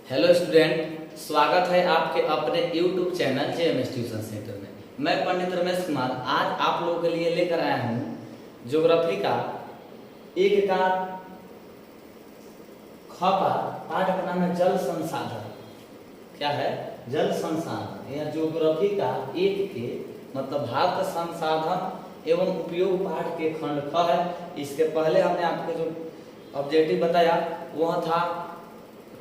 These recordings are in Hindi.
हेलो स्टूडेंट, स्वागत है आपके अपने YouTube channel JMS tuition centre में। मैं पंडित रमेश कुमार आज आप लोगों के लिए लेकर आया हूँ ज्योग्राफी का एक का ख पाठ का नाम है जल संसाधन। क्या है? जल संसाधन। यह ज्योग्राफी का एक के मतलब भारत संसाधन एवं उपयोग पाठ के खंड ख है। इसके पहले हमने आपको जो ऑब्जेक्टिव बताया वह था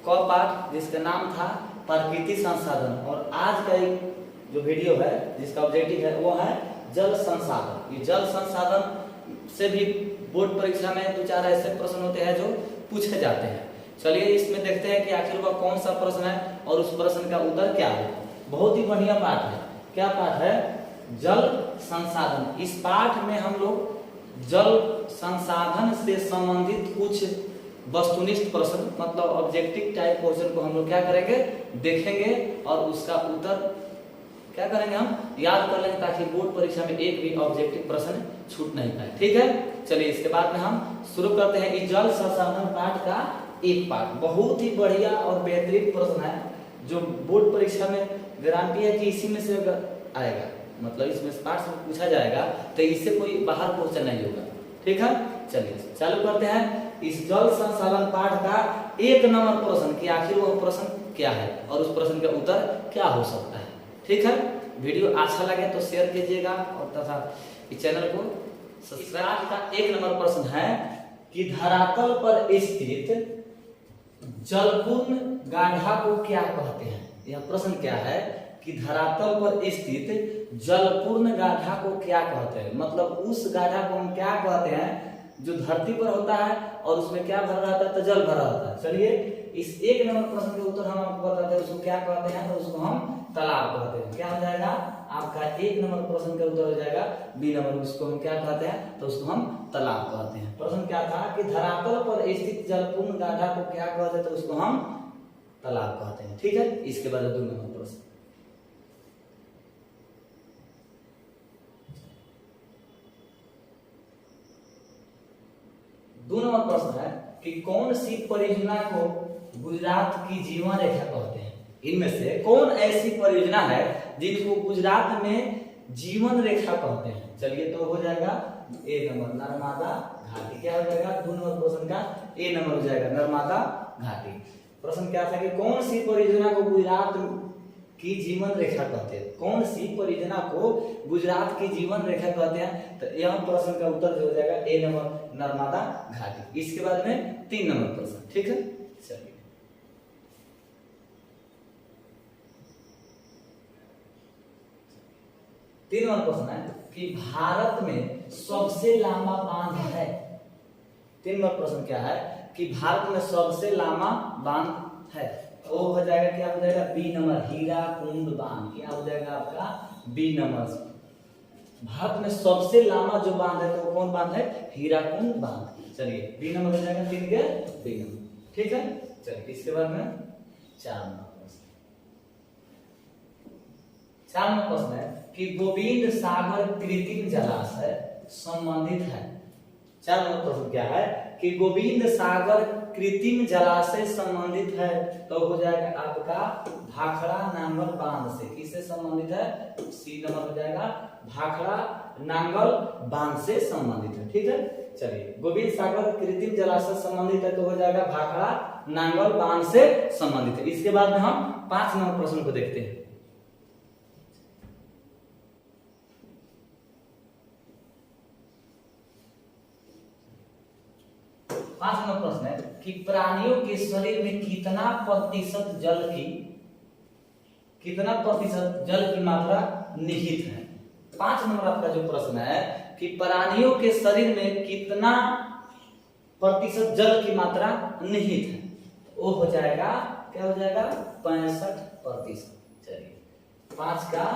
क पाठ जिसका नाम था प्रकृति संसाधन, और आज का एक जो वीडियो है जिसका ऑब्जेक्टिव है वो है जल संसाधन। ये जल संसाधन से भी बोर्ड परीक्षा में दो चार ऐसे प्रश्न होते हैं जो पूछे जाते हैं। चलिए इसमें देखते हैं कि आखिर वह कौन सा प्रश्न है और उस प्रश्न का उत्तर क्या है। बहुत ही बढ़िया पाठ है। क्या पाठ है? जल संसाधन। इस पाठ में हम लोग जल संसाधन से संबंधित कुछ वस्तुनिष्ठ प्रश्न मतलब ऑब्जेक्टिव टाइप क्वेश्चन को हम लोग क्या करेंगे, देखेंगे और उसका उत्तर क्या करेंगे, हम याद कर लेंगे ताकि बोर्ड परीक्षा में एक भी ऑब्जेक्टिव प्रश्न छूट नहीं पाए। ठीक है, चलिए इसके बाद में हम शुरू करते हैं। इस जल संसाधन पाठ का एक पाठ बहुत ही बढ़िया और बेहतरीन प्रश्न है जो बोर्ड परीक्षा में गारंटी है कि इसी में से आएगा, मतलब इसमें पाठ से पूछा जाएगा तो इससे कोई बाहर क्वेश्चन नहीं होगा। ठीक है, चलिए चालू करते हैं इस जल संसाधन पाठ का एक नंबर प्रश्न कि आखिर वह प्रश्न क्या है और उस प्रश्न का उत्तर क्या हो सकता है। ठीक है, वीडियो अच्छा लगे तो शेयर कीजिएगा और तथा इस चैनल को सब्सक्राइब। का एक नंबर प्रश्न है कि धरातल पर स्थित जलपूर्ण गाढ़ा को क्या कहते हैं। यह प्रश्न क्या है कि धरातल पर स्थित जलपूर्ण गाढ़ा को क्या कहते हैं, मतलब उस गाढ़ा को हम क्या कहते हैं जो धरती पर होता है और उसमें क्या भरा रहता है, तो जल भरा होता है। चलिए इस एक नंबर प्रश्न के उत्तर हम आपको बताते हैं उसको क्या कहते हैं, तो उसको हम तालाब कहते हैं। क्या हो जाएगा आपका एक नंबर प्रश्न का उत्तर हो जाएगा बी नंबर, उसको हम क्या कहते हैं, तो उसको हम तालाब कहते हैं। प्रश्न क्या था कि धरातल पर स्थित जलपूर्ण गाढ़ा को क्या कहते हैं, तो उसको हम तालाब कहते हैं। ठीक है, इसके बाद दो नंबर प्रश्न। दो नंबर प्रश्न है कि कौन सी परियोजना को गुजरात की जीवन रेखा कहते हैं। इनमें से कौन ऐसी परियोजना है जिनको गुजरात में जीवन रेखा कहते हैं। चलिए तो हो जाएगा ए नंबर नर्मदा घाटी। क्या हो जाएगा दो नंबर प्रश्न का ए नंबर हो जाएगा नर्मदा घाटी। प्रश्न क्या था कि कौन सी परियोजना को गुजरात की जीवन रेखा कहते हैं। कौन सी परियोजना को गुजरात की जीवन रेखा कहते हैं, तो यह प्रश्न का उत्तर जो हो जाएगा ए नंबर नर्मदा घाटी। इसके बाद में तीन नंबर प्रश्न। ठीक है, चलिए तीन नंबर प्रश्न है कि भारत में सबसे लंबा बांध है। तीन नंबर प्रश्न क्या है कि भारत में सबसे लंबा बांध है, वो हो जाएगा क्या हो जाएगा बी नंबर हीराकुंड बांध। क्या हो जाएगा आपका बी नंबर। भारत में सबसे लंबा जो बांध है तो वो कौन बांध है, हीराकुंड बांध। चलिए बी नंबर हो जाएगा तीन के बी नंबर। ठीक है, चलिए इसके बाद में चार नंबर प्रश्न। चार नंबर प्रश्न है कि गोविंद सागर कृत्रिम जलाशय संबंधित है। चार नंबर प्रश्न क्या है कि गोविंद सागर कृत्रिम जलाशय संबंधित है, तो हो जाएगा आपका भाखड़ा नांगल बांध से। किससे संबंधित है, सी नंबर हो जाएगा भाखड़ा नांगल बांध से संबंधित है। ठीक है, चलिए गोविंद सागर कृत्रिम जलाशय संबंधित है तो हो जाएगा भाखड़ा नांगल बांध से संबंधित है। इसके बाद में हम पांच नंबर प्रश्न को देखते हैं। पांच नंबर प्रश्न है कि प्राणियों के शरीर में कितना प्रतिशत जल की मात्रा निहित है। पांच नंबर आपका जो प्रश्न है कि प्राणियों के शरीर में कितना प्रतिशत जल की मात्रा निहित है, वो हो जाएगा क्या हो जाएगा 65%। चलिए पांच का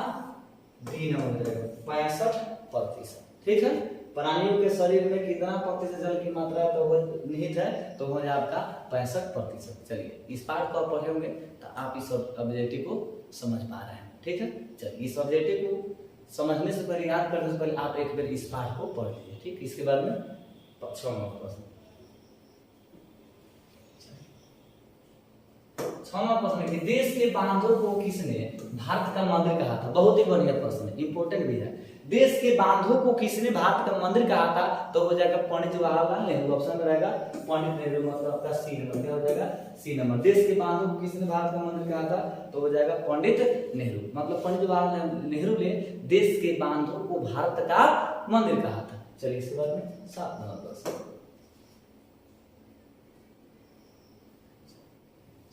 बी नंबर हो जाएगा 65%। ठीक है, प्राणियों के शरीर में कितना प्रतिशत जल की मात्रा तो वो निहित है, तो हो जाए आपका 65%। चलिए इस पार्ट को आप पढ़े होंगे तो आप इस ऑब्जेक्टिव को समझ पा रहे हैं। ठीक है, चलिए इस ऑब्जेक्टिव को समझने से पहले, याद करने से पहले आप एक बार इस पार्ट को पढ़ लीजिए। ठीक, इसके बाद में 6 नंबर प्रश्न। 6वां प्रश्न कि देश के बांधों को किसने भारत का मंदिर कहा था। बहुत ही बढ़िया प्रश्न है, इंपॉर्टेंट भी है। देश के बांधों को किसने भारत का मंदिर कहा था, तो हो जाएगा पंडित जवाहरलाल नेहरू। ऑप्शन में रहेगा पंडित नेहरू, मतलब आपका सी नंबर। क्या हो जाएगा, सी नंबर। देश के बांधों को किसने भारत का मंदिर कहा था, तो हो जाएगा पंडित नेहरू। मतलब पंडित जवाहरलाल नेहरू ने देश के बांधों को भारत का मंदिर कहा था। चलिए इसके बाद में 7 नंबर प्रश्न।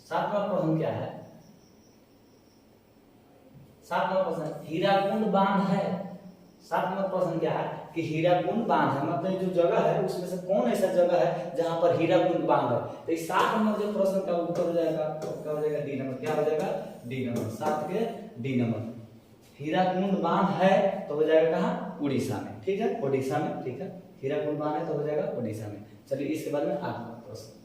7वां प्रश्न क्या है, 7वां प्रश्न हीराकुंड बांध है। 7वां प्रश्न क्या है कि हीराकुंड बांध है, मतलब जो जगह है उसमें से कौन ऐसा जगह है जहां पर हीराकुंड बांध है। तो इस 7 नंबर जो प्रश्न का उत्तर हो जाएगा, क्या हो जाएगा, डी नंबर। क्या हो जाएगा, डी नंबर। 7 के डी नंबर। हीराकुंड बांध है तो हो जाएगा कहाँ, उड़ीसा में। ठीक है, उड़ीसा में। ठीक है, हीराकुंड बांध है तो हो जाएगा उड़ीसा में। चलिए इसके बाद में 8वां प्रश्न।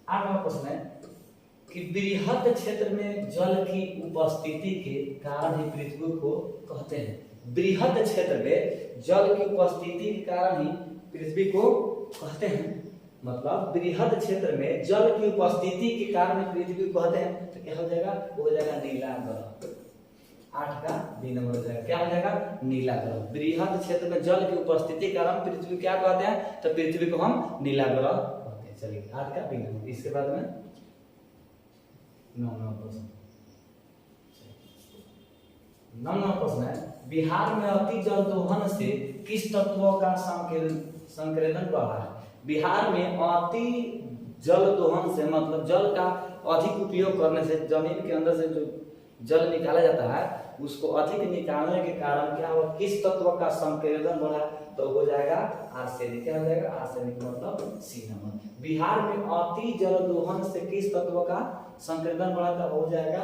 8वां प्रश्न है कि बृहत क्षेत्र में जल की उपस्थिति के कारण ही पृथ्वी को कहते हैं। बृहत क्षेत्र में जल की उपस्थिति के कारण ही पृथ्वी को कहते हैं। मतलब बृहत क्षेत्र में जल की उपस्थिति के कारण ही पृथ्वी को कहते हैं। तो क्या हो जाएगा, वो हो जाएगा नीला ग्रह। 8 का बी नंबर हो जाएगा। क्या हो जाएगा, नीला ग्रह। बृहत क्षेत्र में जल की उपस्थिति के कारण पृथ्वी क्या कहते हैं, तो पृथ्वी को हम नीला ग्रह कहते हैं। चलिए 8 का बी नंबर। इसके बाद में 9वां प्रश्न। 9वां प्रश्न है बिहार में अति जल दोहन से किस तत्व का संकेंद्रण बढ़ा है। बिहार में अति जल दोहन से मतलब जल का अधिक उपयोग करने से, जमीन के अंदर से जो जल निकाला जाता है उसको अधिक निकालने के कारण क्या हुआ, किस तत्व का संकेंद्रण बढ़ा, तो हो जाएगा आर्सेनिक। क्या हो जाएगा, आर्सेनिक। मतलब सी नंबर। बिहार में अति जल दोहन से किस तत्व का संकेंद्रण बढ़ा, तो हो जाएगा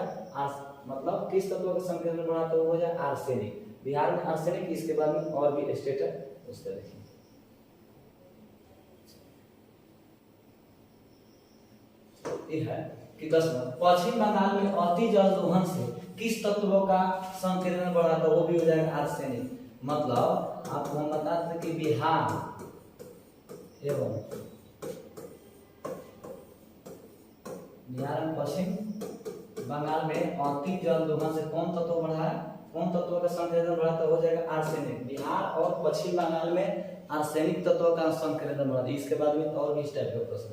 मतलब किस तत्व का संकेंद्रण बढ़ा, तो हो जाएगा आर्सेनिक। बिहार में आर्सेनिक। इसके बाद में और भी स्टेट है उसका देखिए। यह है कि 10वां पश्चिम बंगाल में अति जल दोहन से किस तत्व का संकेंद्रण बढ़ा, तो वो भी हो जाएगा आर्सेनिक। मतलब आपको हम बता दें कि बिहार एवं पश्चिम बंगाल में अति जल दोहन से कौन तत्व बढ़ा है, कौन तत्व का संकेंद्रण बढ़ा, तो हो जाएगा आर्सेनिक। बिहार और पश्चिम बंगाल में आर्सेनिक तत्व का संकेंद्रण बढ़ा। इसके बाद में और भी इस टाइप का प्रश्न।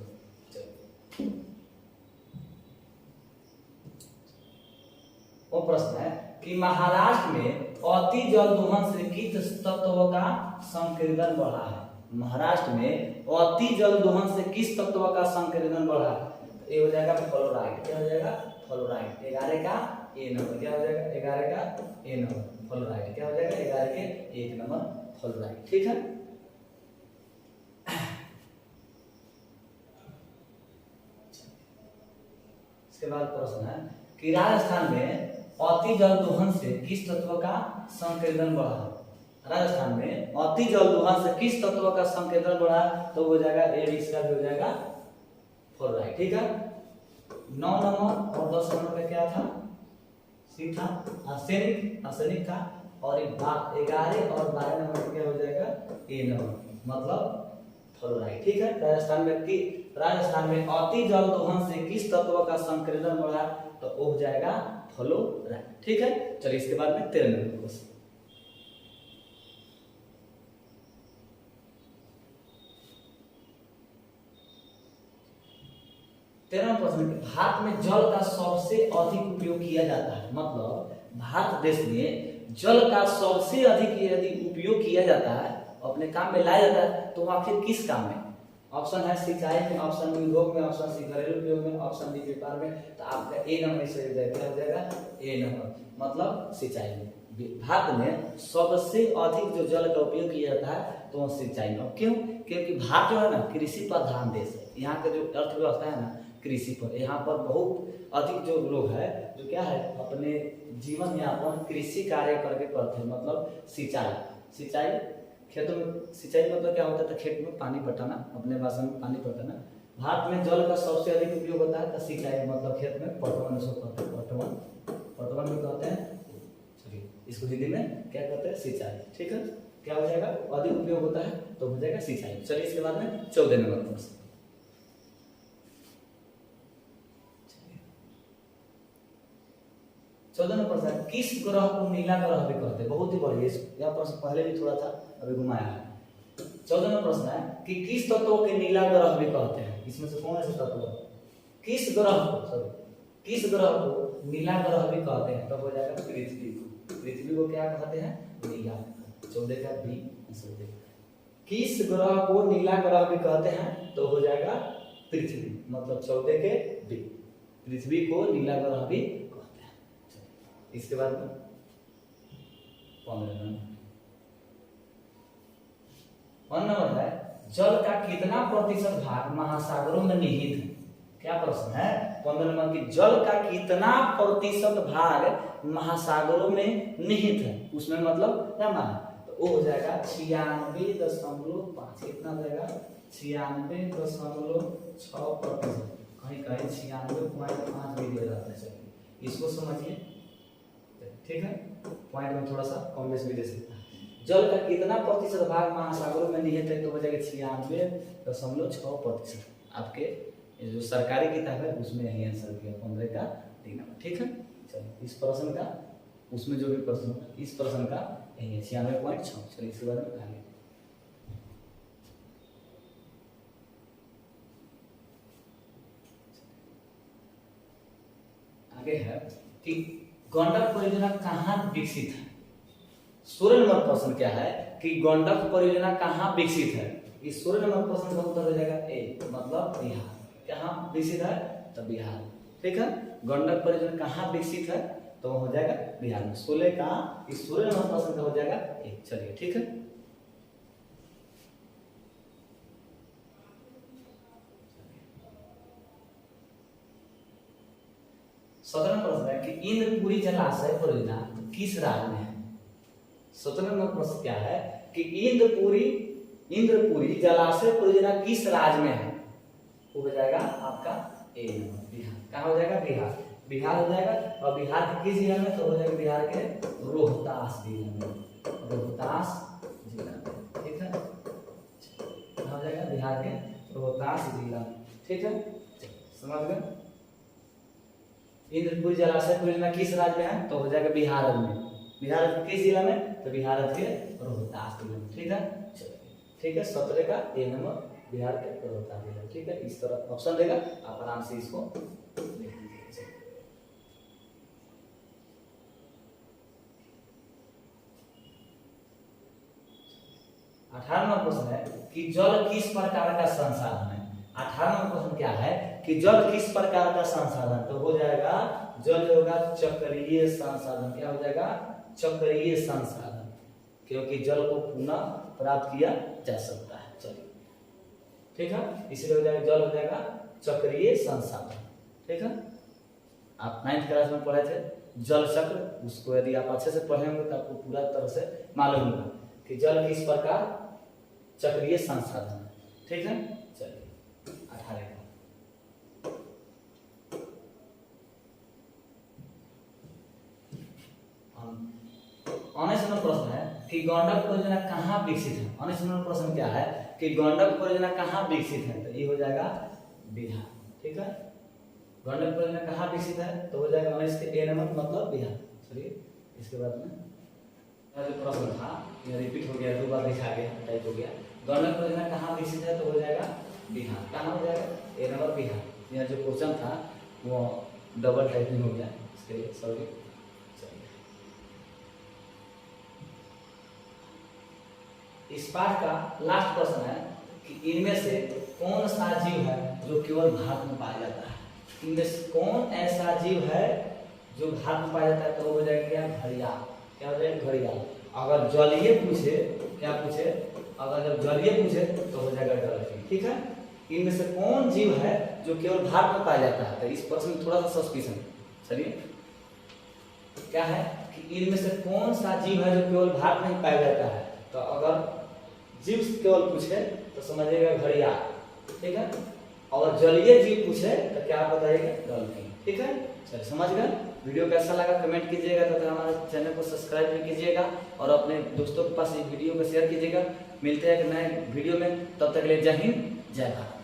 वो प्रश्न है कि महाराष्ट्र में अति जल दोहन से किस तत्व का संकेंद्रण बढ़ा है। महाराष्ट्र में अति जल दोहन से किस तत्व का संकेंद्रण बढ़ा है, ये हो जाएगा फ्लोराइड। क्या हो जाएगा, फ्लोराइड। 11 का ए नंबर। क्या हो जाएगा, 11 का ए नंबर फ्लोराइड। क्या हो जाएगा, 11 के 1 नंबर फ्लोराइड। ठीक है, इसके बाद प्रश्न है कि राजस्थान में अति जल दोहन से किस तत्व का संकेंद्रण बढ़ा। राजस्थान में अति जल दोहन से किस तत्व का संकेंद्रण बढ़ा, तो हो जाएगा ए। इसका भी हो जाएगा फ्लोराइड। ठीक है, 9 नंबर और 10 नंबर पे क्या था, सी था आर्सेनिक। आर्सेनिक था। और 11 और 12 नंबर पे क्या हो जाएगा, ए नंबर मतलब फ्लोराइड। ठीक है, राजस्थान में अति जल दोहन से किस तत्व का संकेंद्रण बढ़ा, तो वो हो जाएगा फ्लोराइड। ठीक है, चलिए इसके बाद में 13 नंबर क्वेश्चन। 13वां प्रश्न, भारत में जल का सबसे अधिक उपयोग किया जाता है। मतलब भारत देश में जल का सबसे अधिक यदि उपयोग किया जाता है, अपने काम में लाया जाता है, तो आखिर किस काम में। ऑप्शन है सिंचाई में, ऑप्शन उद्योग में, ऑप्शन सी घरेलू उपयोग में, ऑप्शन डी व्यापार में। तो आपका ए नंबर सही हो जाएगा। क्या हो जाएगा, ए नंबर मतलब सिंचाई में। भारत में सबसे अधिक जो जल का उपयोग किया जाता है तो सिंचाई में। क्यों, क्योंकि भारत जो है ना कृषि प्रधान देश है। यहाँ का जो अर्थव्यवस्था है ना कृषि पर, यहाँ पर बहुत अधिक जो लोग है जो क्या है अपने जीवन यापन कृषि कार्य करके करते हैं। मतलब सिंचाई खेतों में, सिंचाई मतलब क्या होता है, खेत में पानी पटाना, अपने भाषा में पानी पटाना। भारत में जल का सबसे अधिक उपयोग होता है तो सिंचाई मतलब खेत में पटवन उसको कहते हैं। पटवन भी कहते हैं। चलिए इसको हिंदी में क्या कहते हैं, सिंचाई। ठीक है, क्या हो जाएगा, अधिक उपयोग होता है तो हो जाएगा सिंचाई। चलिए इसके बाद में 14 नंबर प्रश्न। 14 नंबर प्रश्न, किस ग्रह को नीला ग्रह भी कहते हैं? बहुत ही बढ़िया, यह प्रश्न पहले भी थोड़ा था, अभी घुमाया है। 14 नंबर प्रश्न है कि किस तत्व को नीला ग्रह भी कहते हैं? इसमें से कौन ऐसा तत्व है? किस ग्रह को नीला ग्रह भी कहते हैं? तो हो जाएगा पृथ्वी को। पृथ्वी को क्या कहते हैं? नीला। 14 का बी आंसर देगा। किस ग्रह को नीला ग्रह भी कहते हैं? तो हो जाएगा पृथ्वी, मतलब 14 के बी। पृथ्वी को नीला ग्रह भी कहते हैं। इसके बाद में 15 नंबर है, जल का कितना प्रतिशत भाग महासागरों में निहित है? क्या प्रश्न है? 15 नंबर की, जल का कितना प्रतिशत भाग महासागरों में निहित है? उसमें मतलब क्या माना? तो वो हो जाएगा 96.5। कितना हो जाएगा? 96.6%। कहीं कहीं 96.5 भी दिया जाता है। चलिए इसको समझिए, ठीक है। पॉइंट में थोड़ा सा कम बेस भी दे सकता है। जल का कितना प्रतिशत भाग महासागरों में निहित है? तो हो जाएगा 96.6%। आपके जो सरकारी किताब है उसमें यही आंसर दिया 15 का डी नंबर, ठीक है। चलिए इस प्रश्न का, उसमें जो भी प्रश्न, इस प्रश्न का यही है 96.6। चलिए इसके बारे में आगे आगे है कि गंडक परियोजना कहाँ विकसित है? 16 नंबर प्रश्न क्या है कि गंडक परियोजना कहाँ विकसित है? इस 16 नंबर प्रश्न का उत्तर हो जाएगा ए, मतलब बिहार। कहाँ विकसित है? तो बिहार, ठीक है। गंडक परियोजना कहाँ विकसित है? तो हो जाएगा बिहार में। 16 का, इस 16 नंबर प्रश्न का हो जाएगा ए। चलिए ठीक है। सत्रह प्रश्न है कि इंद्रपुरी जलाशय परियोजना किस राज्य में है? 17 नंबर प्रश्न क्या है कि इंद्रपुरी जलाशय परियोजना किस राज्य में है? वो हो जाएगा आपका ए नंबर, बिहार। कहाँ हो जाएगा? बिहार। बिहार हो जाएगा। और बिहार के किस जिला में? तो हो जाएगा बिहार के रोहतास जिला में। रोहतास जिला में, ठीक है। कहाँ हो जाएगा? बिहार के रोहतास जिला में, ठीक है। समझ गए? इंद्रपुरी जलाशय परियोजना किस राज्य में है? तो हो जाएगा बिहार में। बिहार के किस जिला में? तो बिहार के रोहतास जिला में, ठीक है। चलिए ठीक है। 17 का ए नंबर बिहार के रोहतास जिला, ठीक है। इस तरह ऑप्शन देगा, आप आराम से इसको लिख लीजिए। 18 नंबर प्रश्न है कि जल किस प्रकार का संसाधन है? 18 नंबर प्रश्न क्या है कि जल किस प्रकार का संसाधन? तो हो जाएगा जल जो होगा चक्रीय संसाधन। क्या हो जाएगा? चक्रीय संसाधन, क्योंकि जल को पुनः प्राप्त किया जा सकता है। चलिए ठीक है, इसलिए हो जाएगा जल हो जाएगा चक्रीय संसाधन, ठीक है। आप 9th क्लास में पढ़े थे जल चक्र, उसको यदि आप अच्छे से पढ़ेंगे तो आपको पूरा तरह से मालूम होगा कि जल किस प्रकार चक्रीय संसाधन है, ठीक है। चलिए 18 का प्रश्न है कि गंडक परियोजना कहाँ विकसित है? 19 प्रश्न क्या है कि गंडक परियोजना कहाँ विकसित है? तो ये हो जाएगा बिहार, ठीक है। गंडक परियोजना कहाँ विकसित है? तो हो जाएगा 19 के ए नंबर मतलब बिहार। चलिए इसके बाद में जो प्रश्न था ये रिपीट हो गया, 2 बार लिखा गया, टाइप हो गया। गंडक परियोजना कहाँ विकसित है? तो हो जाएगा बिहार। कहाँ हो जाएगा? ए नंबर बिहार। यहाँ जो क्वेश्चन था वो डबल टाइपिंग हो गया, इसके लिए सॉरी। इस पाठ का लास्ट प्रश्न है कि इनमें से कौन सा जीव है जो केवल भारत में पाया जाता है? इनमें से कौन ऐसा जीव है जो भारत में पाया जाता है? तो हो जाएगा क्या? घड़ियाल। क्या हो जाएगा? घड़ियाल। अगर जलीय पूछे, क्या पूछे? अगर जब जलीय पूछे तो हो जाएगा डॉल्फिन, ठीक है। इनमें से कौन जीव है जो केवल भारत में पाया जाता है? तो इस प्रश्न में थोड़ा सा सस्पिशन। चलिए क्या है कि इनमें से कौन सा जीव है जो केवल भारत में पाया जाता है? तो अगर जीव केवल पूछे तो समझिएगा घड़ियाल, ठीक है। और जलीय जीव पूछे तो क्या बताइएगा? डॉल्फिन, ठीक है। चलिए समझ गए। वीडियो कैसा लगा कमेंट कीजिएगा तथा हमारे चैनल को सब्सक्राइब भी कीजिएगा और अपने दोस्तों के पास इस वीडियो को शेयर कीजिएगा। मिलते हैं एक नए वीडियो में, तब तक के लिए जय हिंद जय भारत।